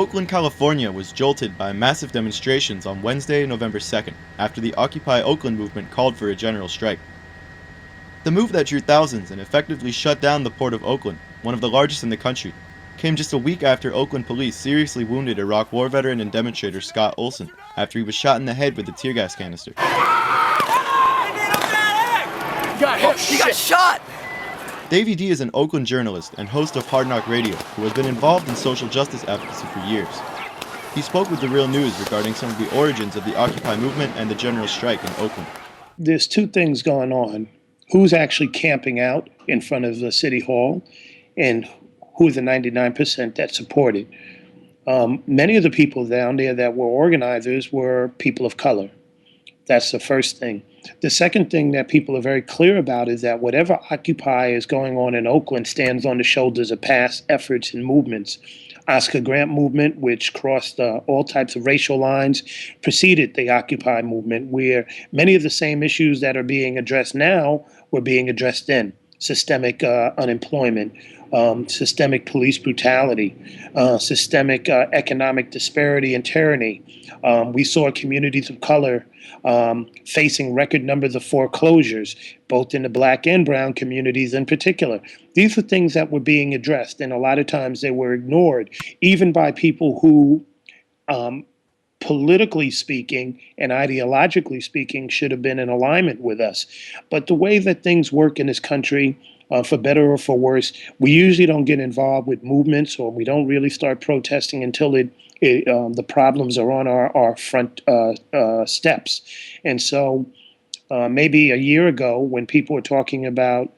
Oakland, California was jolted by massive demonstrations on Wednesday, November 2nd, after the Occupy Oakland movement called for a general strike. The move that drew thousands and effectively shut down the port of Oakland, one of the largest in the country, came just a week after Oakland police seriously wounded Iraq War veteran and demonstrator Scott Olson after he was shot in the head with a tear gas canister. He got shot! Davey D is an Oakland journalist and host of Hard Knock Radio who has been involved in social justice advocacy for years. He spoke with The Real News regarding some of the origins of the Occupy movement and the general strike in Oakland. There's two things going on. Who's actually camping out in front of the city hall and who are the 99% that support it. Many of the people down there that were organizers were people of color. That's the first thing. The second thing that people are very clear about is that whatever Occupy is going on in Oakland stands on the shoulders of past efforts and movements. Oscar Grant movement, which crossed all types of racial lines, preceded the Occupy movement, where many of the same issues that are being addressed now were being addressed then. Systemic unemployment, systemic police brutality, systemic economic disparity and tyranny. We saw communities of color facing record numbers of foreclosures, both in the Black and brown communities in particular. These are things that were being addressed, and a lot of times they were ignored, even by people who, politically speaking and ideologically speaking, should have been in alignment with us. But the way that things work in this country, for better or for worse, we usually don't get involved with movements, or we don't really start protesting until the problems are on our front steps. And so maybe a year ago, when people were talking about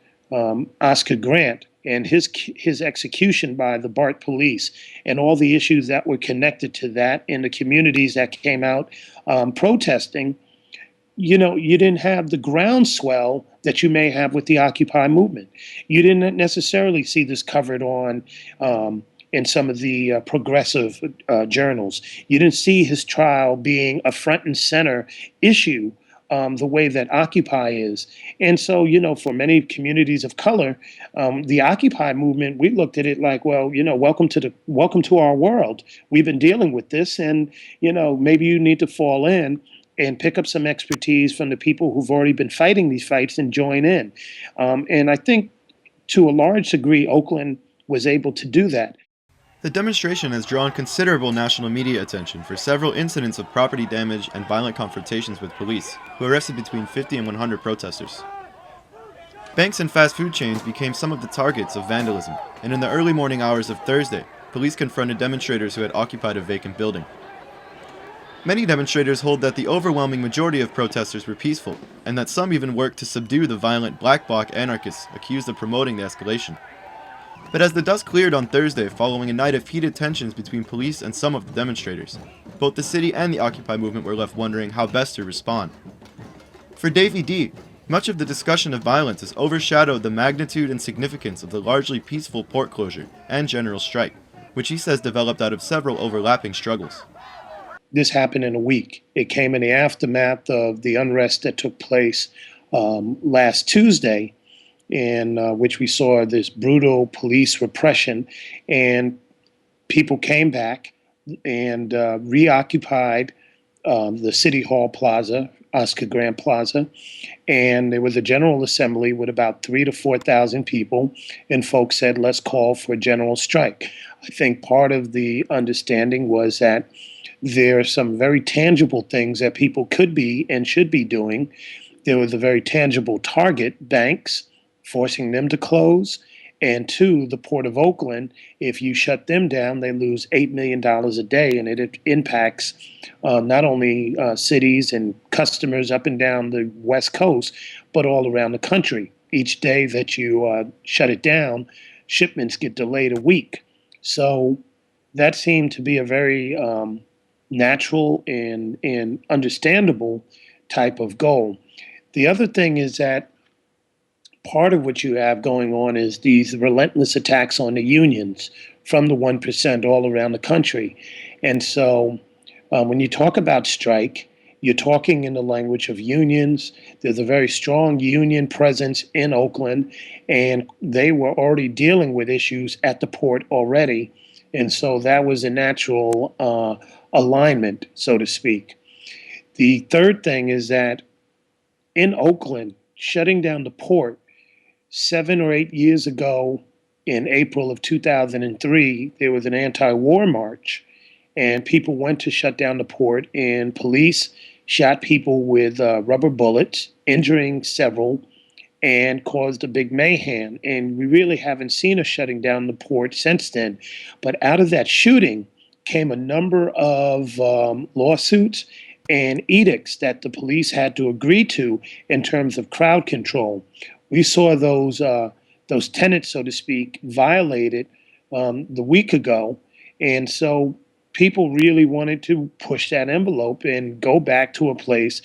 Oscar Grant and his execution by the BART police and all the issues that were connected to that in the communities that came out protesting, you didn't have the groundswell that you may have with the Occupy movement. You didn't necessarily see this covered on in some of the progressive journals. You didn't see his trial being a front and center issue the way that Occupy is. And so, for many communities of color, the Occupy movement, we looked at it like, well, welcome to our world. We've been dealing with this, and, maybe you need to fall in and pick up some expertise from the people who've already been fighting these fights and join in. And I think to a large degree, Oakland was able to do that. The demonstration has drawn considerable national media attention for several incidents of property damage and violent confrontations with police, who arrested between 50 and 100 protesters. Banks and fast food chains became some of the targets of vandalism, and in the early morning hours of Thursday, police confronted demonstrators who had occupied a vacant building. Many demonstrators hold that the overwhelming majority of protesters were peaceful, and that some even worked to subdue the violent black bloc anarchists accused of promoting the escalation. But as the dust cleared on Thursday following a night of heated tensions between police and some of the demonstrators, both the city and the Occupy movement were left wondering how best to respond. For Davey D, much of the discussion of violence has overshadowed the magnitude and significance of the largely peaceful port closure and general strike, which he says developed out of several overlapping struggles. This happened in a week. It came in the aftermath of the unrest that took place last Tuesday, in which we saw this brutal police repression, and people came back and reoccupied the City Hall Plaza, Oscar Grant Plaza, and there was a general assembly with about 3,000 to 4,000 people, and folks said, let's call for a general strike. I think part of the understanding was that there are some very tangible things that people could be and should be doing. There was a very tangible target, banks, forcing them to close, and two, the Port of Oakland. If you shut them down, they lose $8 million a day, and it impacts not only cities and customers up and down the West Coast, but all around the country. Each day that you shut it down, shipments get delayed a week. So that seemed to be a very natural and understandable type of goal. The other thing is that part of what you have going on is these relentless attacks on the unions from the 1% all around the country. And so when you talk about strike, you're talking in the language of unions. There's a very strong union presence in Oakland, and they were already dealing with issues at the port already. And so that was a natural alignment, so to speak. The third thing is that in Oakland, shutting down the port 7 or 8 years ago in April of 2003, there was an anti war march, and people went to shut down the port, and police shot people with rubber bullets, injuring several, and caused a big mayhem. And we really haven't seen a shutting down the port since then. But out of that shooting came a number of lawsuits and edicts that the police had to agree to in terms of crowd control. We saw those tenets, so to speak, violated the week ago, and so people really wanted to push that envelope and go back to a place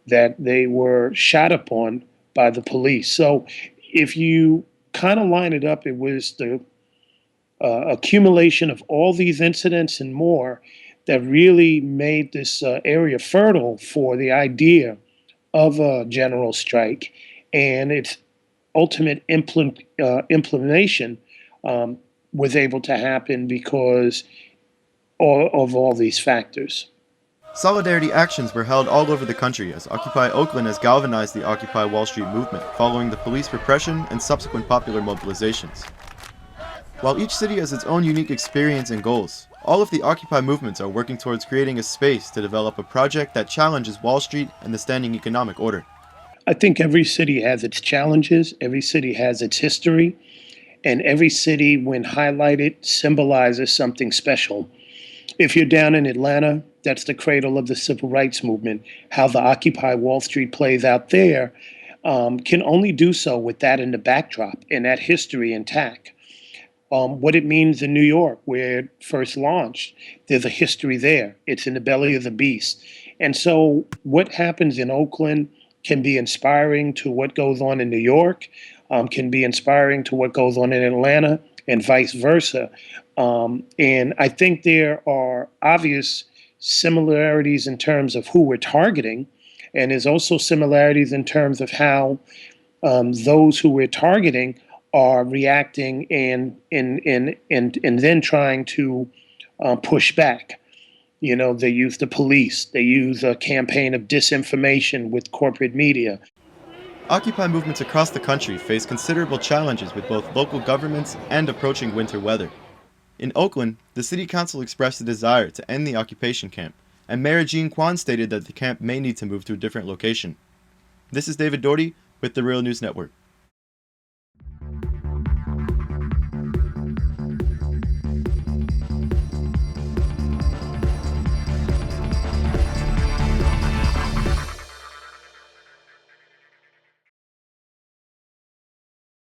that they were shot upon by the police. So if you kind of line it up, it was the accumulation of all these incidents and more that really made this area fertile for the idea of a general strike, and its ultimate implementation was able to happen because of all these factors. Solidarity actions were held all over the country as Occupy Oakland has galvanized the Occupy Wall Street movement following the police repression and subsequent popular mobilizations. While each city has its own unique experience and goals, all of the Occupy movements are working towards creating a space to develop a project that challenges Wall Street and the standing economic order. I think every city has its challenges, every city has its history, and every city, when highlighted, symbolizes something special. If you're down in Atlanta, that's the cradle of the civil rights movement. How the Occupy Wall Street plays out there can only do so with that in the backdrop and that history intact. What it means in New York, where it first launched, there's a history there. It's in the belly of the beast. And so what happens in Oakland can be inspiring to what goes on in New York, can be inspiring to what goes on in Atlanta, and vice versa. And I think there are obvious similarities in terms of who we're targeting, and there's also similarities in terms of how those who we're targeting are reacting and then trying to push back. You know, they use the police, they use a campaign of disinformation with corporate media. Occupy movements across the country face considerable challenges with both local governments and approaching winter weather. In Oakland, the city council expressed a desire to end the occupation camp, and Mayor Jean Kwan stated that the camp may need to move to a different location. This is David D with the Real News Network.